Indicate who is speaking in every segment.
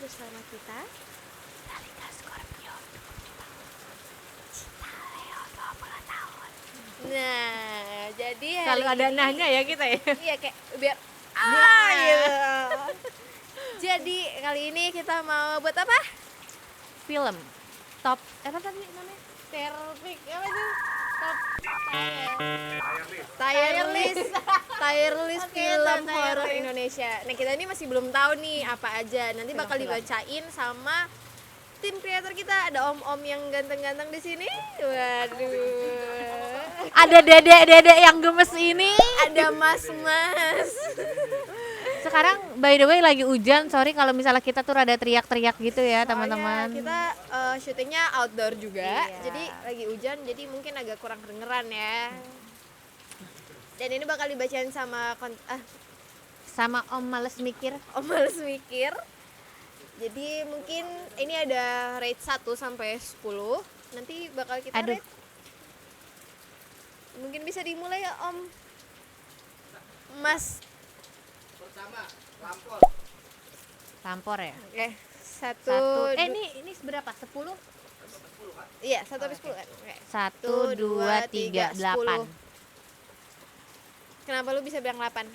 Speaker 1: bersama kita Dalika Scorpio 27 tahun, Cinta Leo 20 tahun. Nah, jadi
Speaker 2: Selalu ada
Speaker 1: ini,
Speaker 2: nanya ya kita ya.
Speaker 1: iya kayak biar gitu. Jadi kali ini kita mau buat apa?
Speaker 2: Film top apa tadi namanya?
Speaker 1: Terpik apa sih? Top tier list
Speaker 2: Oke,
Speaker 1: film
Speaker 2: tier
Speaker 1: horor
Speaker 2: list.
Speaker 1: Indonesia. Nah, kita ini masih belum tahu nih apa aja. Nanti bakal
Speaker 2: Film-film.
Speaker 1: dibacain sama tim kreator kita. Ada om-om yang ganteng-ganteng di sini. Waduh.
Speaker 2: Ada dedek-dedek yang gemes ini.
Speaker 1: Ada mas-mas.
Speaker 2: Sekarang by the way lagi hujan, sorry kalau misalnya kita tuh rada teriak-teriak gitu ya teman-teman.
Speaker 1: Soalnya kita syutingnya outdoor juga.
Speaker 2: Iya.
Speaker 1: Jadi lagi hujan, jadi mungkin agak kurang kedengeran ya. Dan ini bakal dibacain sama
Speaker 2: Sama Om males mikir.
Speaker 1: Om males mikir. Jadi mungkin ini ada rate 1 sampai 10. Nanti bakal kita
Speaker 2: Aduh.
Speaker 1: rate. Mungkin bisa dimulai ya Om. Mas.
Speaker 3: Pertama, lampor.
Speaker 2: Lampor ya.
Speaker 1: Oke.
Speaker 2: Satu. Ini seberapa? 10?
Speaker 1: Iya, 1 sampai 10 kan. Oke.
Speaker 2: 1, 2, 3, 8.
Speaker 1: Kenapa lu bisa bilang 8?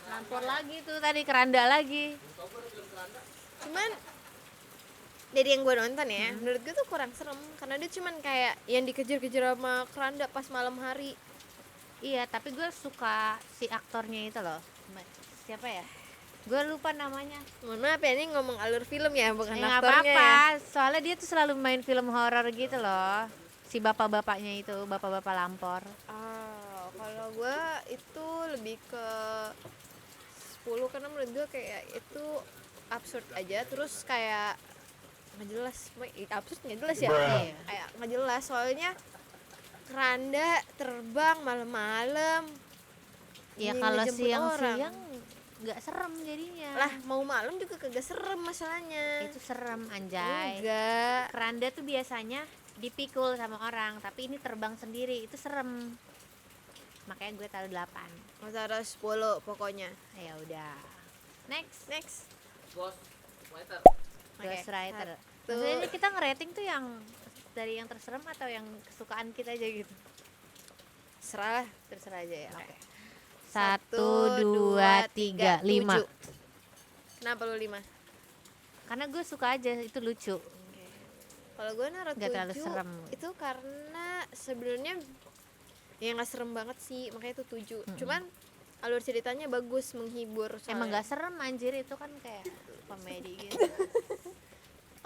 Speaker 2: Lampor lagi tuh tadi, keranda lagi.
Speaker 1: Cuman dari yang gue nonton ya, menurut gue tuh kurang serem karena dia cuman kayak yang dikejar-kejar sama keranda pas malam hari.
Speaker 2: Iya, tapi gue suka si aktornya itu loh. Siapa ya? Gue lupa namanya.
Speaker 1: Mohon maaf ya, ini ngomong alur film ya, bukan
Speaker 2: Nggak
Speaker 1: aktornya
Speaker 2: apa-apa,
Speaker 1: ya.
Speaker 2: soalnya dia tuh selalu main film horor gitu loh. Si bapak-bapaknya itu, bapak-bapak lampor.
Speaker 1: Oh, kalau gue itu lebih ke 10 karena menurut gue kayak itu absurd aja, terus kayak nggak jelas. Absurd nggak jelas ya?
Speaker 2: Iya.
Speaker 1: Kayak nggak jelas soalnya keranda terbang malam-malam.
Speaker 2: Ya
Speaker 1: Ini
Speaker 2: kalau
Speaker 1: ngejemput
Speaker 2: siang-siang
Speaker 1: orang.
Speaker 2: nggak serem jadinya.
Speaker 1: Lah mau malam juga kagak serem masalahnya.
Speaker 2: Itu serem anjay.
Speaker 1: Enggak.
Speaker 2: Keranda tuh biasanya dipikul sama orang, tapi ini terbang sendiri, itu serem. Makanya gue taruh 8.
Speaker 1: Masalah 10 pokoknya.
Speaker 2: Ya udah. Next.
Speaker 3: Ghost Fighter.
Speaker 2: Ghost Writer.
Speaker 1: Satu.
Speaker 2: Maksudnya ini kita ngerating tuh yang dari yang terserem atau yang kesukaan kita aja gitu.
Speaker 1: Terserah aja ya.
Speaker 2: Oke.
Speaker 1: Satu,
Speaker 2: 1, 2, 3, 5.
Speaker 1: 7. Kenapa lu 5?
Speaker 2: Karena gue suka aja, itu lucu.
Speaker 1: Kalau gue naruh
Speaker 2: Nggak terlalu
Speaker 1: 7
Speaker 2: serem.
Speaker 1: itu karena sebenarnya ya nggak serem banget sih, makanya itu 7. Cuman alur ceritanya bagus, menghibur soalnya.
Speaker 2: Emang gak serem anjir, itu kan kayak komedi gitu.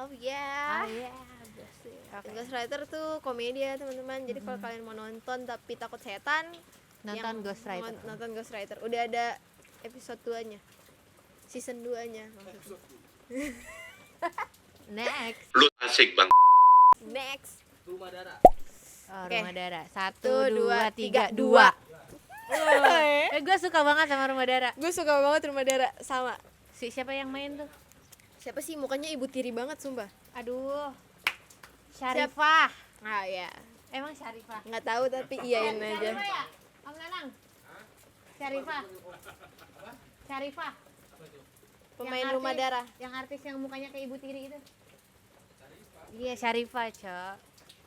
Speaker 1: Oh ya.
Speaker 2: Oh iya, pasti. Oke.
Speaker 1: Ghost Rider tuh komedi ya teman-teman. Jadi kalau kalian mau nonton tapi takut setan,
Speaker 2: Nonton
Speaker 1: yang
Speaker 2: Ghost Rider.
Speaker 1: Nonton Ghost Rider. Udah ada episode 2-nya. Season 2-nya maksudnya.
Speaker 2: Next.
Speaker 4: Lu asik bang.
Speaker 1: Next.
Speaker 3: Rumah darah.
Speaker 2: Oh,
Speaker 1: Oke.
Speaker 2: Rumah Darah. 1,
Speaker 1: 2,
Speaker 2: 2, 3, 2.
Speaker 1: 2.
Speaker 2: Gue suka banget sama Rumah Darah.
Speaker 1: Gue suka banget Rumah Darah sama.
Speaker 2: Siapa yang main tuh?
Speaker 1: Siapa sih mukanya ibu tiri banget sumpah.
Speaker 2: Aduh. Syarifah.
Speaker 1: Ah ya.
Speaker 2: Emang Syarifah?
Speaker 1: Nggak tahu tapi iyain aja.
Speaker 2: Syarifah ya? Om Nanang. Syarifah. Syarifah.
Speaker 1: Pemain
Speaker 2: Yang
Speaker 1: Rumah
Speaker 2: artis-
Speaker 1: Darah.
Speaker 2: Yang artis yang mukanya kayak ibu tiri itu. Iya, Syarifah, Cok.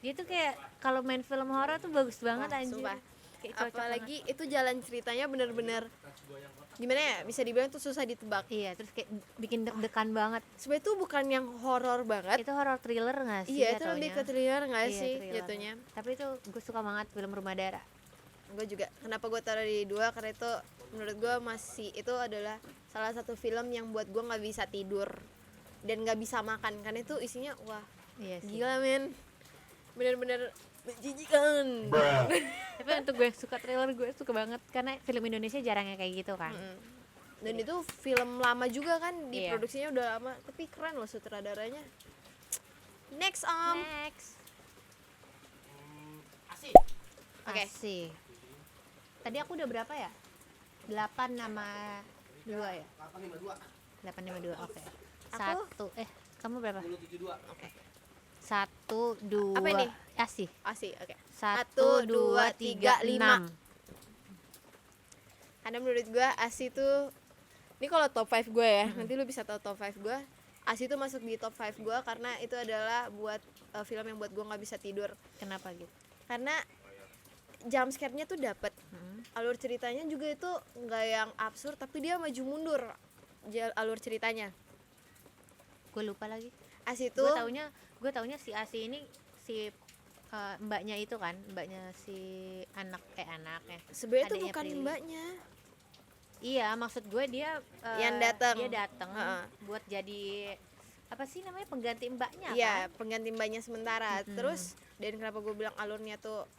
Speaker 2: Dia tuh kayak kalau main film horor tuh bagus banget
Speaker 1: Wah,
Speaker 2: anjir.
Speaker 1: sumpah.
Speaker 2: Kayak cocok
Speaker 1: Apalagi itu jalan ceritanya bener-bener gimana ya, bisa dibilang tuh susah ditebak.
Speaker 2: banget. Iya, terus kayak bikin deg-degan banget.
Speaker 1: Sebenarnya tuh bukan yang horor banget.
Speaker 2: Itu horor thriller nggak sih?
Speaker 1: Iya, itu
Speaker 2: jatuhnya?
Speaker 1: lebih ke thriller nggak
Speaker 2: Iya,
Speaker 1: sih
Speaker 2: thriller.
Speaker 1: jatuhnya.
Speaker 2: Tapi itu gue suka banget film Rumah Darah.
Speaker 1: Gue juga. Kenapa gue taruh di 2? Karena itu menurut gue masih itu adalah salah satu film yang buat gue nggak bisa tidur dan nggak bisa makan karena itu isinya wah
Speaker 2: Iya sih.
Speaker 1: gila men, bener-bener menjijikan.
Speaker 2: Tapi untuk gue yang suka thriller, gue suka banget karena film Indonesia jarangnya kayak gitu kan.
Speaker 1: Dan itu film lama juga kan,
Speaker 2: Iya.
Speaker 1: diproduksinya udah lama, tapi keren loh sutradaranya. Next
Speaker 2: Next.
Speaker 3: Asik.
Speaker 1: Oke.
Speaker 2: Asih. Tadi aku udah berapa ya? 8 sama 2 ya?
Speaker 3: 852.
Speaker 2: 852, oke.
Speaker 1: Aku?
Speaker 2: Kamu berapa?
Speaker 3: 1072.
Speaker 2: 1, 2.
Speaker 1: Apa ini?
Speaker 2: Asih.
Speaker 1: Asik, oke.
Speaker 2: 1, 2, 3, 6.
Speaker 1: Karena menurut gue Asi tuh Ini kalau top 5 gue ya, nanti lu bisa tahu top 5 gue. Asi itu masuk di top 5 gue karena itu adalah buat film yang buat gue nggak bisa tidur.
Speaker 2: Kenapa gitu?
Speaker 1: Karena jump scare-nya tuh dapet. Alur ceritanya juga itu nggak yang absurd, tapi dia maju mundur alur ceritanya.
Speaker 2: Gue lupa lagi.
Speaker 1: Asi itu
Speaker 2: Gue taunya si Asi ini si mbaknya itu kan, mbaknya si anaknya.
Speaker 1: sebenarnya itu
Speaker 2: adiknya
Speaker 1: bukan
Speaker 2: Prilly.
Speaker 1: mbaknya.
Speaker 2: Iya, maksud gue dia
Speaker 1: Yang datang.
Speaker 2: Dia datang
Speaker 1: Heeh.
Speaker 2: buat jadi apa sih namanya, pengganti mbaknya
Speaker 1: Iya,
Speaker 2: kan?
Speaker 1: pengganti mbaknya sementara. Terus dan kenapa gue bilang alurnya tuh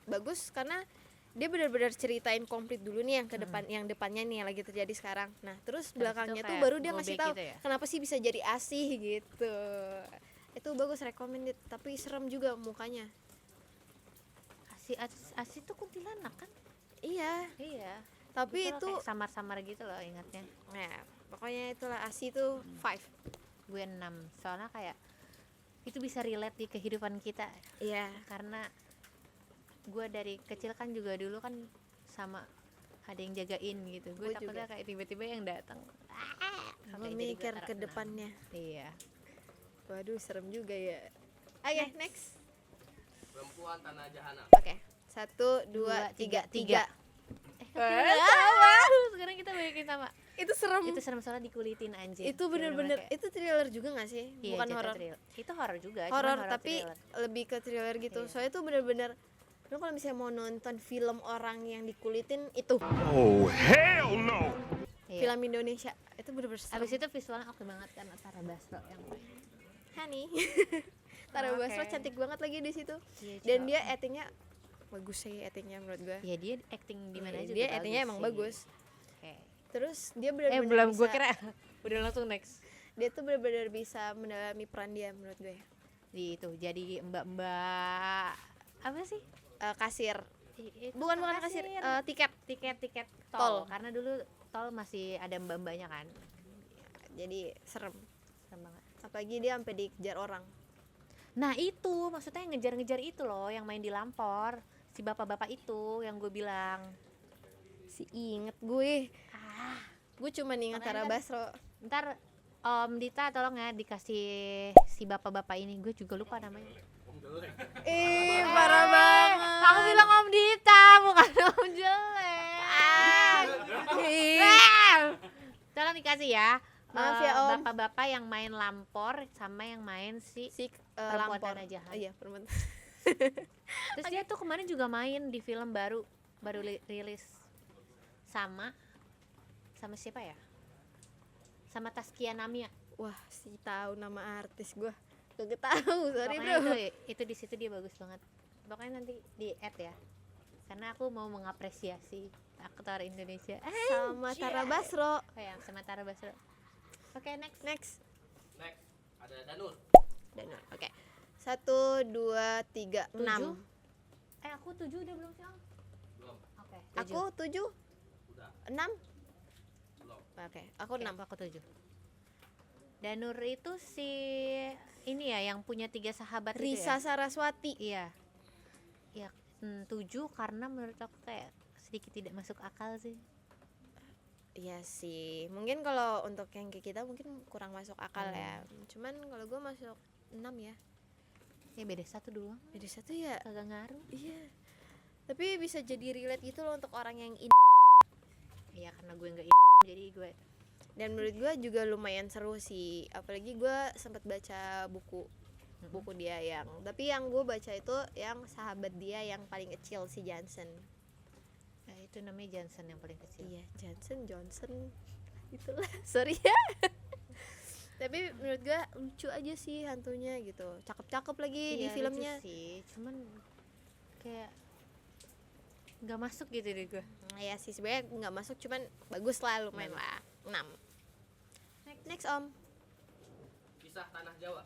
Speaker 1: bagus karena dia benar-benar ceritain komplit dulu nih yang ke depan, yang depannya nih yang lagi terjadi sekarang. Nah, terus belakangnya
Speaker 2: itu
Speaker 1: tuh
Speaker 2: kayak
Speaker 1: baru dia
Speaker 2: go
Speaker 1: ngasih
Speaker 2: back
Speaker 1: tahu
Speaker 2: gitu ya?
Speaker 1: kenapa sih bisa jadi Asih gitu. Itu bagus, recommended, tapi serem juga mukanya.
Speaker 2: Asi tuh kuntilanak kan?
Speaker 1: Iya,
Speaker 2: Iya.
Speaker 1: tapi
Speaker 2: Itu
Speaker 1: itu
Speaker 2: kayak samar-samar gitu loh ingatnya.
Speaker 1: nah, pokoknya itulah Asih tuh 5.
Speaker 2: Gue 6. Soalnya kayak itu bisa relate di kehidupan kita.
Speaker 1: Iya.
Speaker 2: Karena gue dari kecil kan juga dulu kan sama ada yang jagain gitu. Gue
Speaker 1: Gue
Speaker 2: takutnya
Speaker 1: juga.
Speaker 2: kayak tiba-tiba yang datang.
Speaker 1: Gue mikir ke depannya.
Speaker 2: Iya.
Speaker 1: Waduh, serem juga ya. Oke, next.
Speaker 3: Perempuan Tanah Jahanam.
Speaker 1: Oke. 1 2 3 3.
Speaker 2: Sama. Sekarang kita balikin sama.
Speaker 1: Itu serem.
Speaker 2: Itu serem soalnya dikulitin anjir.
Speaker 1: Itu bener-bener
Speaker 2: Kayak-
Speaker 1: itu thriller juga gak sih?
Speaker 2: Iya,
Speaker 1: Bukan
Speaker 2: jatuh
Speaker 1: horor.
Speaker 2: thriller. Itu horor juga, cuman
Speaker 1: Horor
Speaker 2: horor
Speaker 1: tapi
Speaker 2: thriller.
Speaker 1: lebih ke thriller gitu.
Speaker 2: Iya.
Speaker 1: Soalnya itu bener-bener lu kalau misalnya mau nonton film orang yang dikulitin itu
Speaker 4: Oh, hell no!
Speaker 2: Iya.
Speaker 1: film Indonesia itu bener-bener serem.
Speaker 2: Abis itu visualnya oke banget kan, Tara Basro yang main.
Speaker 1: Honey. Tara
Speaker 2: Oke.
Speaker 1: Basro cantik banget lagi di situ.
Speaker 2: Iya,
Speaker 1: Dan
Speaker 2: Cok.
Speaker 1: dia actingnya bagus sih, actingnya menurut gue.
Speaker 2: Ya dia acting di mana juga
Speaker 1: Dia actingnya emang
Speaker 2: sih.
Speaker 1: bagus.
Speaker 2: Oke.
Speaker 1: Terus dia benar-benar
Speaker 2: Belum,
Speaker 1: bisa,
Speaker 2: gue kira udah langsung next.
Speaker 1: dia tuh benar-benar bisa mendalami peran dia menurut gue.
Speaker 2: Di itu jadi mbak-mbak apa sih?
Speaker 1: Kasir.
Speaker 2: Itu
Speaker 1: Bukan kasir, tiket.
Speaker 2: tiket
Speaker 1: Tol.
Speaker 2: tol. Karena dulu tol masih ada mbak-mbaknya kan.
Speaker 1: Jadi serem.
Speaker 2: Serem banget.
Speaker 1: Apalagi dia sampai dikejar orang.
Speaker 2: Nah itu maksudnya yang ngejar-ngejar itu loh, yang main di Lampor, si bapak-bapak itu yang gue bilang.
Speaker 1: Si inget gue. Gue cuma ingat Tara
Speaker 2: Makanya kan-
Speaker 1: Basro.
Speaker 2: Ntar Om Dita tolong ya dikasih si bapak-bapak ini, gue juga lupa namanya.
Speaker 1: Parah banget.
Speaker 2: Aku bilang Om Dita bukan Om jelek. Tolong dikasih ya.
Speaker 1: Maaf ya, Om.
Speaker 2: Bapak-bapak yang main Lampor sama yang main si
Speaker 1: Si
Speaker 2: Perempuan
Speaker 1: Lampor.
Speaker 2: Tanah Jahanam.
Speaker 1: Iya, perempuan.
Speaker 2: Terus dia tuh kemarin juga main di film baru rilis sama siapa ya? Sama Taskia Namia.
Speaker 1: Wah, si tahu nama artis gue. Gak tahu, sorry
Speaker 2: Pokoknya
Speaker 1: bro.
Speaker 2: itu di situ dia bagus banget. Pokoknya nanti di add ya. Karena aku mau mengapresiasi aktor Indonesia.
Speaker 1: Sama Tara Basro.
Speaker 2: Oh ya, sama Tara Basro. Oke, next.
Speaker 1: Next.
Speaker 3: Next ada Danur.
Speaker 1: Danur. Oke. 1 2 3 6.
Speaker 2: Tujuh. Aku 7 udah belum sih, Om?
Speaker 3: Belum.
Speaker 2: Oke,
Speaker 1: Aku 7.
Speaker 3: Udah.
Speaker 1: 6.
Speaker 3: Belum.
Speaker 1: Oke, aku 6.
Speaker 2: Aku 7. Danur itu si ini ya yang punya 3 sahabat itu
Speaker 1: Risa
Speaker 2: ya?
Speaker 1: Saraswati.
Speaker 2: Iya. Ya, 7 karena menurut aku kayak sedikit tidak masuk akal sih.
Speaker 1: Iya sih. Mungkin kalau untuk yang kayak kita mungkin kurang masuk akal ya. Cuman kalau gue masuk 6 ya.
Speaker 2: Ya beda 1 doang.
Speaker 1: Jadi 1 ya.
Speaker 2: Kagak ngaruh.
Speaker 1: Iya. Tapi bisa jadi relate gitu loh untuk orang yang
Speaker 2: Iya, karena gue enggak jadi gue
Speaker 1: dan menurut gue juga lumayan seru sih, apalagi gue sempat baca buku dia yang, tapi yang gue baca itu yang sahabat dia yang paling kecil, si Johnson.
Speaker 2: Nah, itu namanya Johnson yang paling kecil.
Speaker 1: Iya, Johnson itulah. Sorry ya. Tapi menurut gue lucu aja sih hantunya gitu, cakep-cakep lagi di
Speaker 2: Iya,
Speaker 1: filmnya.
Speaker 2: lucu sih, cuman kayak nggak masuk gitu deh gue.
Speaker 1: Ya sih sebenarnya nggak masuk, cuman bagus lah, lumayan lah. 6. Next Om.
Speaker 3: Kisah Tanah Jawa.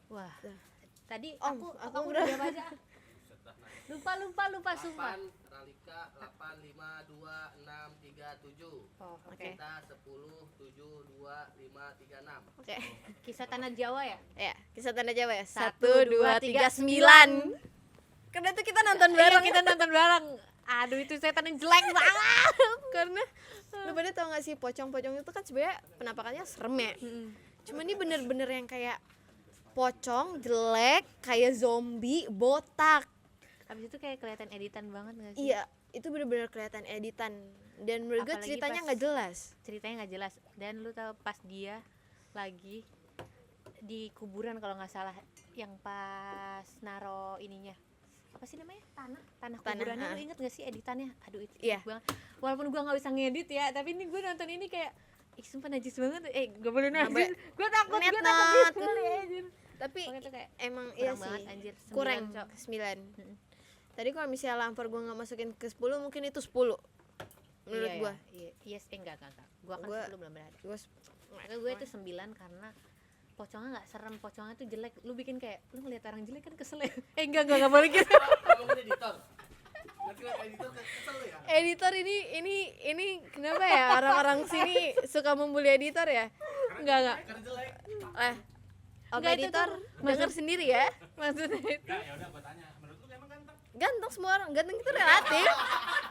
Speaker 2: Wah, tadi
Speaker 1: Om,
Speaker 2: aku
Speaker 1: aku
Speaker 2: udah
Speaker 1: udah-
Speaker 2: jawab aja. Lupa sumpah.
Speaker 3: 8 Ralika 8 5 2 6 3 7.
Speaker 2: Oh, oke.
Speaker 3: Kita 10 7 2 5 3 6.
Speaker 1: Oke.
Speaker 2: Kisah Tanah Jawa ya?
Speaker 1: Ya, kisah tanda Jawa ya. 1
Speaker 2: 1,
Speaker 1: 2 3 9. Karena tuh kita nonton bareng.
Speaker 2: Kita nonton bareng. Aduh itu setan yang jelek banget.
Speaker 1: Karena lu pada tau gak sih pocong-pocong itu kan sebenarnya penampakannya serem ya. Cuma ini bener-bener yang kayak pocong, jelek, kayak zombie, botak.
Speaker 2: Habis itu kayak kelihatan editan banget gak sih?
Speaker 1: Iya, itu bener-bener kelihatan editan. Dan menurut gue
Speaker 2: Apalagi
Speaker 1: ceritanya
Speaker 2: pas-
Speaker 1: nggak jelas.
Speaker 2: Ceritanya nggak jelas. Dan lu tahu pas dia lagi di kuburan kalau nggak salah, yang pas naro ininya apa sih namanya, tanah kuburannya, lu inget gak sih editannya? Aduh itu
Speaker 1: Iya.
Speaker 2: banget. Walaupun gua nggak bisa ngedit ya, tapi ini gue nonton ini kayak ih sumpah najis banget. Gak boleh najis. Gue takut
Speaker 1: Net
Speaker 2: gitu kali anjir.
Speaker 1: Tapi
Speaker 2: Pokoknya tuh kayak
Speaker 1: emang
Speaker 2: kurang
Speaker 1: iya
Speaker 2: banget,
Speaker 1: sih
Speaker 2: anjir.
Speaker 1: kurang
Speaker 2: 9, Cok.
Speaker 1: 9. Tadi kalau misalnya lampar gue nggak masukin ke 10 mungkin itu 10 menurut
Speaker 2: Iya,
Speaker 1: gue.
Speaker 2: iya, iya, enggak. Gua kan
Speaker 1: Gua-
Speaker 2: 10 belum berani.
Speaker 1: Gue
Speaker 2: Gue itu 9 karena pocongnya nggak serem, pocongnya tuh jelek. Lu bikin kayak lu ngeliat orang jelek kan kesel ya. Enggak boleh gitu.
Speaker 3: Ngomongin editor. Ngerti kan editor kesel lu ya?
Speaker 1: editor ini kenapa ya orang-orang sini suka membuli editor ya? Enggak.
Speaker 3: Karena jelek.
Speaker 1: Om
Speaker 2: Enggak, itu
Speaker 1: editor
Speaker 2: tuh
Speaker 1: denger sendiri ya.
Speaker 2: Maksudnya itu.
Speaker 3: Enggak, ya udah gua tanya. Menurut lu emang ganteng?
Speaker 1: Ganteng semua orang, ganteng itu relatif.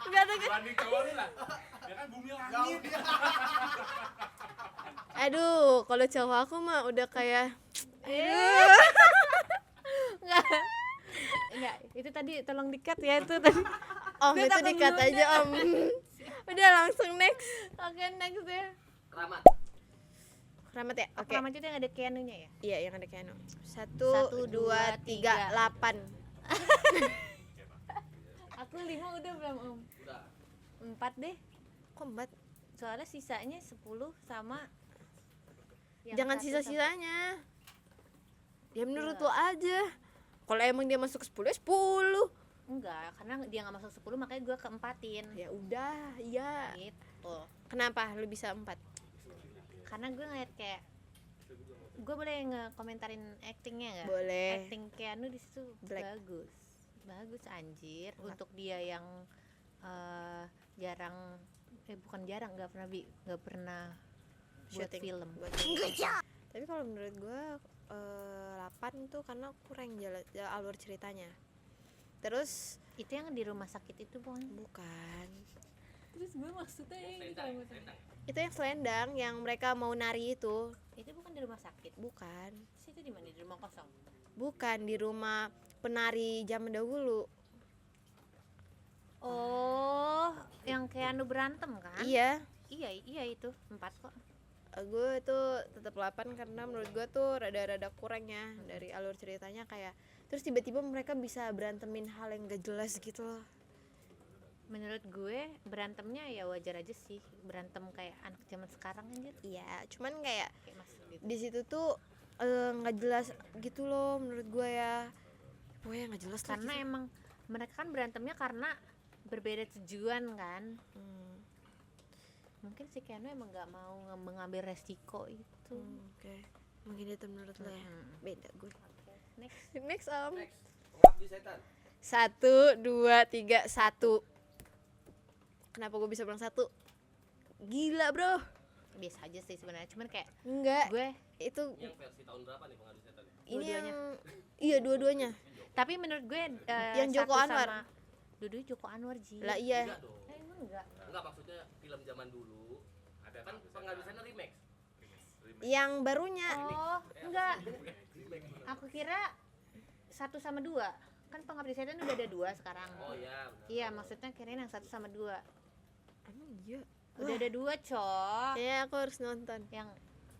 Speaker 1: Ganteng kan.
Speaker 3: Banding cowok lu lah. Ya kan bumi langit.
Speaker 1: Aduh, kalau cowok aku mah udah kayak
Speaker 2: Enggak, itu tadi tolong di-cut ya itu tadi.
Speaker 1: Om
Speaker 2: Gue
Speaker 1: itu
Speaker 2: takut
Speaker 1: dikat
Speaker 2: nunda.
Speaker 1: aja Om. Udah langsung next.
Speaker 2: Oke, next ya.
Speaker 3: Keramat.
Speaker 1: Keramat ya? Oke.
Speaker 2: Keramat itu yang ada Keanu-nya ya?
Speaker 1: Iya, yang ada Keanu. 1, 2,
Speaker 2: 1, 2,
Speaker 1: 3, 8.
Speaker 2: Aku 5 udah belum, Om?
Speaker 3: Udah.
Speaker 2: 4 deh.
Speaker 1: Kok 4?
Speaker 2: Soalnya sisanya 10 sama yang
Speaker 1: Jangan
Speaker 2: 1 sama-
Speaker 1: sisa-sisanya. Ya menurut
Speaker 2: Iya.
Speaker 1: lo aja. Kalau emang dia masuk ke 10 ya 10.
Speaker 2: Enggak, karena dia nggak masuk 10 makanya gue keempatin.
Speaker 1: Ya udah, iya.
Speaker 2: Gitu.
Speaker 1: Kenapa lu bisa 4?
Speaker 2: Karena gue ngeliat kayak gue boleh ngekomentarin actingnya nggak?
Speaker 1: Boleh.
Speaker 2: Acting Keanu di situ
Speaker 1: Black.
Speaker 2: bagus anjir.
Speaker 1: Enak.
Speaker 2: Untuk dia yang jarang, bukan jarang, nggak pernah buat
Speaker 1: Syuting.
Speaker 2: film.
Speaker 1: Tapi kalau menurut gua 8 tuh karena kurang alur ceritanya. Terus
Speaker 2: Itu yang di rumah sakit itu bukan?
Speaker 1: bukan.
Speaker 2: Terus gue maksudnya yang di kamar.
Speaker 1: Itu yang selendang yang mereka mau nari itu.
Speaker 2: Itu bukan di rumah sakit.
Speaker 1: Bukan.
Speaker 2: Terus itu di mana? Di rumah kosong.
Speaker 1: Bukan di rumah penari zaman dahulu.
Speaker 2: Oh, yang Keanu berantem kan?
Speaker 1: Iya.
Speaker 2: Iya itu 4 kok.
Speaker 1: Gue tuh tetap 8 karena menurut gue tuh rada-rada kurang ya dari alur ceritanya kayak terus tiba-tiba mereka bisa berantemin hal yang gak jelas gitu loh.
Speaker 2: Menurut gue berantemnya ya wajar aja sih, berantem kayak anak zaman sekarang aja.
Speaker 1: Iya, cuman kayak
Speaker 2: Kayak masuk gitu.
Speaker 1: di situ tuh nggak jelas gitu loh menurut gue ya. Pokoknya nggak jelas lah
Speaker 2: Karena
Speaker 1: gitu.
Speaker 2: emang mereka kan berantemnya karena berbeda tujuan kan. Mungkin si Keanu emang nggak mau mengambil resiko itu.
Speaker 1: Oke. Mungkin itu menurut lo ya. Beda gue.
Speaker 2: Oke, next.
Speaker 1: Next Om.
Speaker 3: Next. Pengabdi setan.
Speaker 1: 1, 2, 3, 1. Kenapa gue bisa bilang 1? Gila bro.
Speaker 2: Biasa aja sih sebenarnya, cuman kayak
Speaker 1: Enggak.
Speaker 2: gue.
Speaker 1: Itu
Speaker 3: Yang versi tahun berapa nih pengabdi setan?
Speaker 1: ini
Speaker 2: Dua-duanya.
Speaker 1: yang iya dua-duanya.
Speaker 2: Tapi menurut gue
Speaker 1: Yang Joko
Speaker 2: satu
Speaker 1: Anwar.
Speaker 2: sama Dudu Joko Anwar Ji.
Speaker 1: Lah iya.
Speaker 3: Enggak dong.
Speaker 2: Emang enggak.
Speaker 3: Enggak, maksudnya film zaman dulu. Ada kan pengabdi setan remake.
Speaker 1: Yang barunya.
Speaker 2: Oh, enggak. Aku kira 1 sama 2. Kan Pengabdi Setan udah ada 2 sekarang.
Speaker 3: Oh iya, benar.
Speaker 2: Iya, maksudnya kirain yang 1 sama 2.
Speaker 1: Emang iya.
Speaker 2: Udah ada 2, Cok.
Speaker 1: Kayaknya aku harus nonton.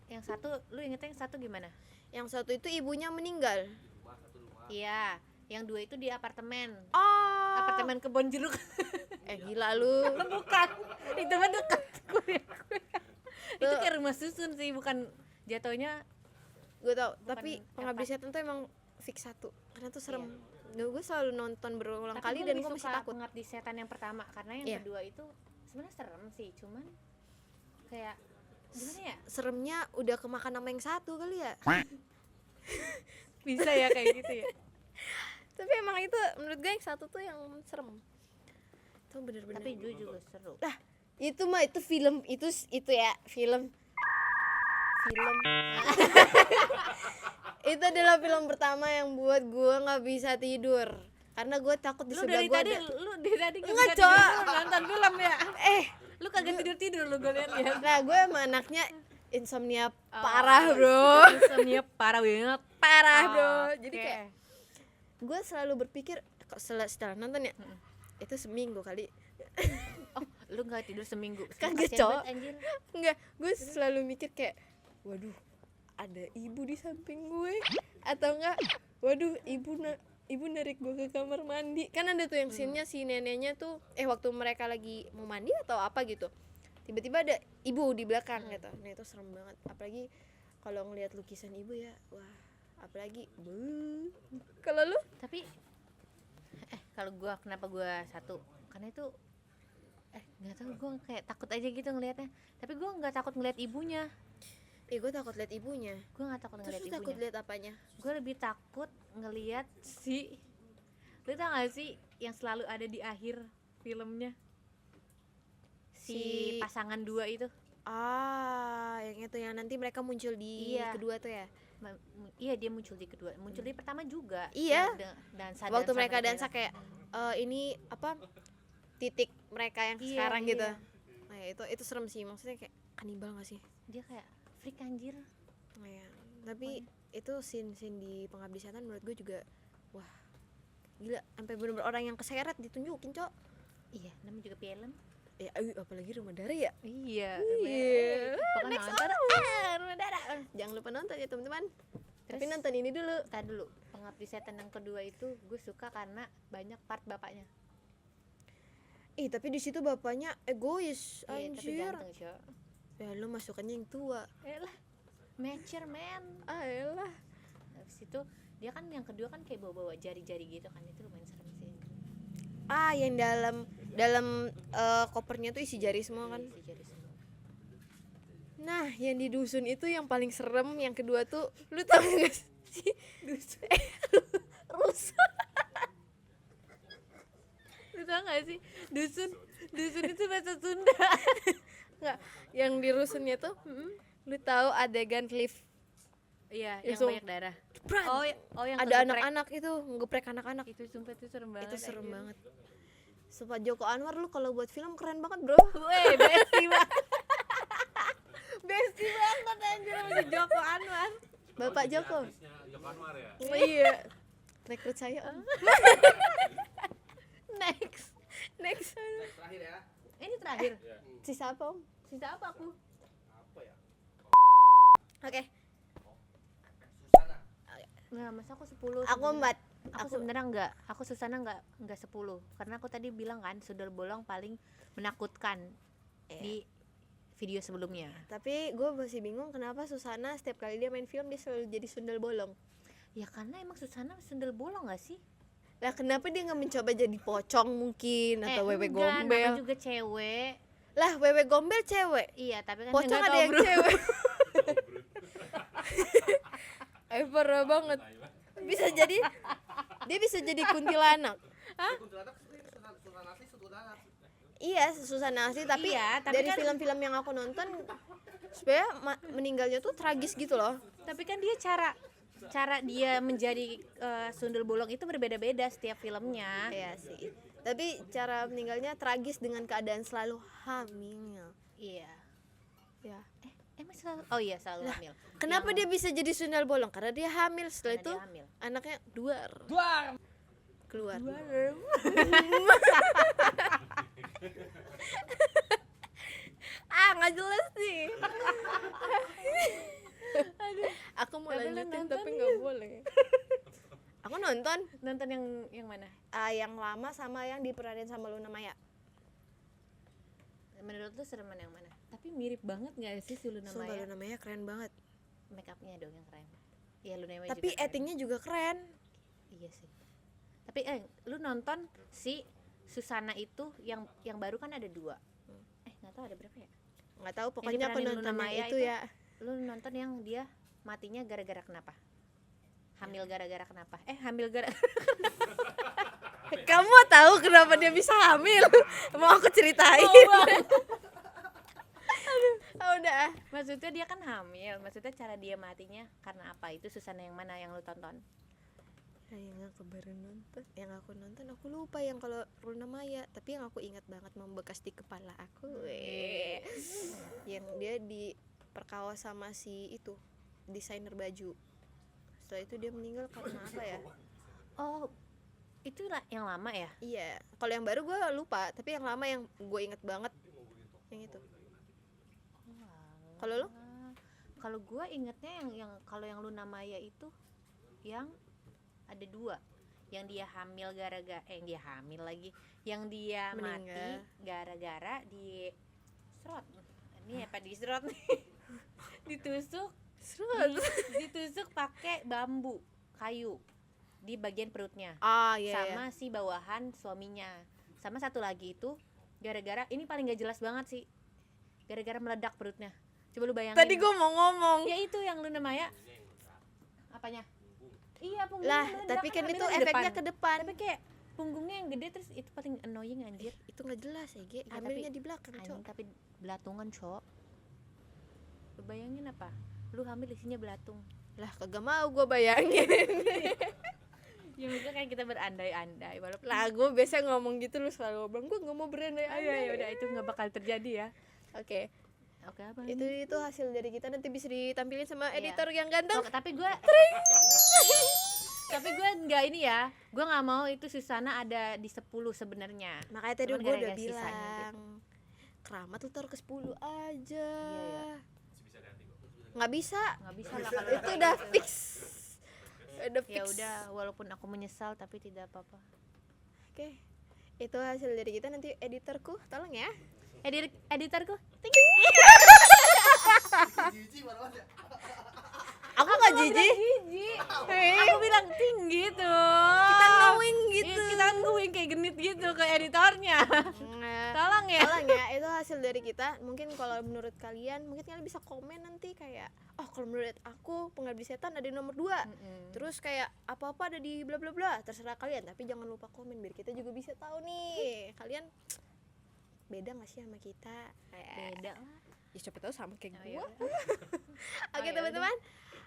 Speaker 2: Yang satu, lu ingetnya yang satu gimana?
Speaker 1: Yang satu itu ibunya meninggal.
Speaker 3: Rumah, satu rumah.
Speaker 2: Iya, yang 2 itu di apartemen.
Speaker 1: Oh.
Speaker 2: Apartemen Kebon Jeruk.
Speaker 1: Gila lu.
Speaker 2: Bukan. Itu mah dekat kuliah gue. Itu kayak rumah susun sih, bukan jatuhnya.
Speaker 1: Gue tau. Tapi
Speaker 2: Bukan
Speaker 1: Pengabdi
Speaker 2: apa.
Speaker 1: Setan tuh emang fix 1. Karena tuh serem. Nah, gue selalu nonton berulang kali
Speaker 2: Tapi
Speaker 1: dan
Speaker 2: lebih
Speaker 1: gue masih
Speaker 2: suka
Speaker 1: takut.
Speaker 2: Pengabdi Setan yang pertama karena yang
Speaker 1: Iya.
Speaker 2: kedua itu sebenarnya serem sih, cuman kayak gimana ya?
Speaker 1: Seremnya udah kemakan sama yang satu kali ya.
Speaker 2: Bisa ya kayak gitu ya.
Speaker 1: Tapi emang itu menurut gue yang satu tuh yang serem. Itu bener-bener.
Speaker 2: Tapi dua juga seru.
Speaker 1: Itu mah itu film itu ya film itu adalah film pertama yang buat gue nggak bisa tidur karena gue takut di
Speaker 2: Lu
Speaker 1: sebelah
Speaker 2: dari
Speaker 1: gue
Speaker 2: tadi
Speaker 1: ada.
Speaker 2: lu dari tadi nggak
Speaker 1: Enggak,
Speaker 2: bisa
Speaker 1: Cok.
Speaker 2: tidur, lu nonton film ya. Lu kagak tidur lu gue liat ya.
Speaker 1: Nah gue emang anaknya insomnia parah bro.
Speaker 2: Insomnia parah banget.
Speaker 1: Parah bro.
Speaker 2: Oh,
Speaker 1: Jadi
Speaker 2: oke.
Speaker 1: kayak gue selalu berpikir kok setelah nonton ya itu seminggu kali.
Speaker 2: Oh, lu nggak tidur seminggu.
Speaker 1: Kagak,
Speaker 2: Kasian
Speaker 1: Cok.
Speaker 2: banget, anjir.
Speaker 1: Enggak, gue selalu mikir kayak waduh ada ibu di samping gue atau enggak waduh ibu narik gue ke kamar mandi. Kan ada tuh yang scene-nya si neneknya tuh waktu mereka lagi mau mandi atau apa gitu, tiba-tiba ada ibu di belakang gitu. Nah itu serem banget, apalagi kalau ngelihat lukisan ibu ya, wah apalagi kalau lu
Speaker 2: Tapi kalau gua kenapa gua satu? Karena itu nggak tahu, gua kayak takut aja gitu ngelihatnya. Tapi gua nggak takut ngelihat ibunya.
Speaker 1: gue takut lihat ibunya.
Speaker 2: Gua nggak takut
Speaker 1: Terus
Speaker 2: ngelihat
Speaker 1: lu
Speaker 2: ibunya.
Speaker 1: takut lihat apanya?
Speaker 2: Gue lebih takut ngelihat si, lu tau gak sih yang selalu ada di akhir filmnya, si
Speaker 1: Si-
Speaker 2: pasangan dua itu.
Speaker 1: Yang itu yang nanti mereka muncul di
Speaker 2: Iya.
Speaker 1: kedua tuh ya.
Speaker 2: Iya, dia muncul di kedua, muncul di pertama juga.
Speaker 1: Iya.
Speaker 2: Yang dansa
Speaker 1: Waktu mereka
Speaker 2: mereka.
Speaker 1: dansa kayak ini apa titik mereka yang
Speaker 2: Iya,
Speaker 1: sekarang
Speaker 2: iya.
Speaker 1: gitu. Nah itu serem sih, maksudnya kayak kanibal gak sih?
Speaker 2: Dia kayak freak anjir.
Speaker 1: Nah, ya. Tapi itu scene di Pengabdi Setan menurut gue juga wah gila, sampai bener-bener orang yang keseret ditunjukin, Cok.
Speaker 2: Iya, namanya juga film.
Speaker 1: Ya apalagi Rumah Dara ya.
Speaker 2: Iya.
Speaker 1: Iya.
Speaker 2: Pokoknya
Speaker 1: Next
Speaker 2: nonton.
Speaker 1: Rumah Dara. Jangan lupa nonton ya teman-teman. Tapi
Speaker 2: Terus-
Speaker 1: nonton ini dulu.
Speaker 2: Tadi dulu, Pengabdi Setan yang kedua itu gue suka karena banyak part bapaknya.
Speaker 1: Tapi di situ bapaknya egois,
Speaker 2: Iya, tapi
Speaker 1: anjir.
Speaker 2: ganteng, Cok.
Speaker 1: Ya lu masukannya yang tua.
Speaker 2: Elah, mature man.
Speaker 1: Elah.
Speaker 2: Habis itu dia kan yang kedua kan kayak bawa-bawa jari-jari gitu kan, itu lumayan serem sih.
Speaker 1: Yang dalam kopernya tuh isi jari semua kan.
Speaker 2: Isi jari semua.
Speaker 1: Nah, yang di dusun itu yang paling serem, yang kedua tuh lu tau gak sih? Dusun. Rusak.
Speaker 2: Lu tau gak sih dusun itu bahasa Sunda.
Speaker 1: Enggak, yang di rusunnya tuh lu tahu adegan lift.
Speaker 2: Iya,
Speaker 1: yang
Speaker 2: yang
Speaker 1: so-
Speaker 2: banyak darah.
Speaker 1: Pran.
Speaker 2: Yang
Speaker 1: Ada
Speaker 2: kegeprek.
Speaker 1: anak-anak itu ngegeprek anak-anak.
Speaker 2: Itu sumpah itu serem banget.
Speaker 1: Itu serem
Speaker 2: anjir.
Speaker 1: banget. Sumpah Joko Anwar lu kalau buat film keren banget, Bro.
Speaker 2: Weh, besti banget. Besti banget anjir sama si Joko Anwar.
Speaker 1: Bapak Joko.
Speaker 3: Joko Anwar ya.
Speaker 1: Oh, iya. Rekrut saya, Om.
Speaker 2: Next.
Speaker 1: Next.
Speaker 3: Terakhir ya.
Speaker 2: Ini terakhir.
Speaker 1: Sisa apa, Om?
Speaker 2: Sisa apa aku?
Speaker 3: Apa ya?
Speaker 1: Oke.
Speaker 3: Susana.
Speaker 2: Nah, masa aku 10.
Speaker 1: Aku 4.
Speaker 2: Aku sebenarnya enggak. Aku Susana enggak 10. Karena aku tadi bilang kan sundel bolong paling menakutkan di video sebelumnya.
Speaker 1: Tapi gue masih bingung kenapa Susana setiap kali dia main film dia selalu jadi sundel bolong.
Speaker 2: Ya karena emang Susana sundel bolong enggak sih?
Speaker 1: Lah kenapa dia nggak mencoba jadi pocong mungkin atau wewe
Speaker 2: enggak,
Speaker 1: gombel?
Speaker 2: namanya juga cewek.
Speaker 1: Lah wewe gombel cewek.
Speaker 2: Iya, tapi kan
Speaker 1: Pocong
Speaker 2: nggak
Speaker 1: ada
Speaker 2: tahu,
Speaker 1: yang
Speaker 2: bro.
Speaker 1: cewek. Parah banget. Bisa jadi dia bisa jadi kuntilanak.
Speaker 3: Kuntilanak Susana asli kuntilanak.
Speaker 1: Iya, Susana asli tapi,
Speaker 2: Iya, tapi
Speaker 1: dari
Speaker 2: kan-
Speaker 1: film-film yang aku nonton sebenarnya meninggalnya tuh tragis gitu loh.
Speaker 2: Tapi kan dia cara dia menjadi sundel bolong itu berbeda-beda setiap filmnya.
Speaker 1: Iya sih. Tapi cara meninggalnya tragis dengan keadaan selalu hamil.
Speaker 2: Iya.
Speaker 1: Ya.
Speaker 2: Emang selalu, oh iya selalu hamil.
Speaker 1: Kenapa dia bisa jadi sundel bolong? Karena dia hamil. Setelah
Speaker 2: Karena
Speaker 1: itu
Speaker 2: dia hamil.
Speaker 1: anaknya keluar. Nggak jelas nih. Aku mau
Speaker 2: Tapi lu
Speaker 1: lanjutin
Speaker 2: nonton
Speaker 1: tapi nggak boleh. Aku nonton
Speaker 2: Nonton yang mana?
Speaker 1: yang lama sama yang diperanin sama Luna Maya.
Speaker 2: Menurut lu sereman yang mana? Tapi mirip banget nggak sih si Luna
Speaker 1: Sumpah
Speaker 2: Maya?
Speaker 1: Luna Maya keren banget.
Speaker 2: Make upnya dong yang keren. Iya, Luna Maya
Speaker 1: Tapi
Speaker 2: juga keren.
Speaker 1: actingnya juga keren.
Speaker 2: Iya sih. Tapi lu nonton si Susana itu yang baru kan ada 2. Nggak tahu ada berapa ya?
Speaker 1: Nggak tahu pokoknya aku
Speaker 2: diperanin
Speaker 1: nonton
Speaker 2: Luna
Speaker 1: yang
Speaker 2: Maya
Speaker 1: itu ya.
Speaker 2: Lu nonton yang dia matinya gara-gara kenapa? Hamil gara-gara kenapa? Hamil gara
Speaker 1: Kamu mau tahu kenapa dia bisa hamil? Mau aku ceritain? Udah.
Speaker 2: Maksudnya dia kan hamil. Maksudnya cara dia matinya karena apa? Itu Susana yang mana yang lu tonton?
Speaker 1: yang aku baru nonton, yang aku nonton aku lupa yang kalau Luna Maya, tapi yang aku ingat banget membekas di kepala aku yang dia diperkaos sama si itu desainer baju. Setelah itu dia meninggal karena apa ya?
Speaker 2: Oh, itu yang lama ya?
Speaker 1: Iya, kalau yang baru gue lupa, tapi yang lama yang gue inget banget yang itu. Kalau lo?
Speaker 2: Kalau gue ingetnya yang kalau yang Luna Maya itu yang ada 2, yang dia hamil gara-gara yang dia hamil lagi, yang dia
Speaker 1: Meninggal.
Speaker 2: mati gara-gara di serot. Ini apa di serot nih? ditusuk ditusuk pakai bambu kayu di bagian perutnya.
Speaker 1: Iya.
Speaker 2: Sama si bawahan suaminya. Sama satu lagi itu gara-gara, ini paling gak jelas banget sih, gara-gara meledak perutnya. Coba lu bayangin.
Speaker 1: Tadi gue mau ngomong.
Speaker 2: Ya itu yang Luna Maya. Apanya? Iya, punggungnya
Speaker 1: Lah,
Speaker 2: meledak,
Speaker 1: tapi kan itu
Speaker 2: hamilnya di
Speaker 1: efeknya
Speaker 2: depan.
Speaker 1: ke depan.
Speaker 2: Tapi kayak punggungnya yang gede, terus itu paling annoying anjir.
Speaker 1: Itu nggak jelas ya, Ge.
Speaker 2: Ya,
Speaker 1: Hamilnya
Speaker 2: tapi-
Speaker 1: di belakang,
Speaker 2: Anjing,
Speaker 1: Cok.
Speaker 2: tapi belatungan, Cok. Lu bayangin apa? Lu hamil isinya belatung.
Speaker 1: Lah, kagak mau gue bayangin.
Speaker 2: Ya maksudnya kan kita berandai-andai walaupun
Speaker 1: Lah, gue biasa ngomong gitu, lu selalu bilang gue nggak mau berandai-andai.
Speaker 2: ya udah itu nggak bakal terjadi ya.
Speaker 1: Oke,
Speaker 2: Oke, apa?
Speaker 1: itu hasil dari kita, nanti bisa ditampilin sama
Speaker 2: Iya.
Speaker 1: editor yang ganteng.
Speaker 2: Oh, tapi gue tapi gue nggak ini ya, gue nggak mau itu Susana ada di 10 sebenarnya.
Speaker 1: Makanya tadi
Speaker 2: Cuman
Speaker 1: gue udah
Speaker 2: gara-gara sisanya
Speaker 1: bilang, Keramat lu taruh ke 10 aja.
Speaker 2: Iya.
Speaker 1: Nggak bisa.
Speaker 2: Nggak bisa lah kalau
Speaker 1: Itu udah fix. Udah fix.
Speaker 2: ya udah, walaupun aku menyesal tapi tidak apa-apa.
Speaker 1: Oke. Itu hasil dari kita, nanti editorku tolong ya.
Speaker 2: Editorku
Speaker 3: Jijik banget ya.
Speaker 1: Aku nggak jijik.
Speaker 2: jijik. Aku bilang tinggi tuh.
Speaker 1: Kita ngowing gitu.
Speaker 2: Iya, kita ngowing kayak genit gitu ke editornya. Tolong ya.
Speaker 1: Tolong ya, itu hasil dari kita. Mungkin kalau menurut kalian, mungkin kalian bisa komen nanti kayak, oh kalau menurut aku Pengabdi Setan ada di nomor 2. Terus kayak apa-apa ada di bla bla bla, terserah kalian, tapi jangan lupa komen biar kita juga bisa tahu nih kalian beda nggak sih sama kita.
Speaker 2: Beda lah.
Speaker 1: Ya siapa tahu sama kayak
Speaker 2: Oh,
Speaker 1: gue.
Speaker 2: iya.
Speaker 1: Oke
Speaker 2: ya
Speaker 1: teman-teman,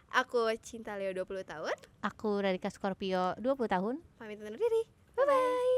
Speaker 1: aku Cinta Leo 20 tahun
Speaker 2: Aku Radika Scorpio 20 tahun.
Speaker 1: pamit undur diri. Bye bye.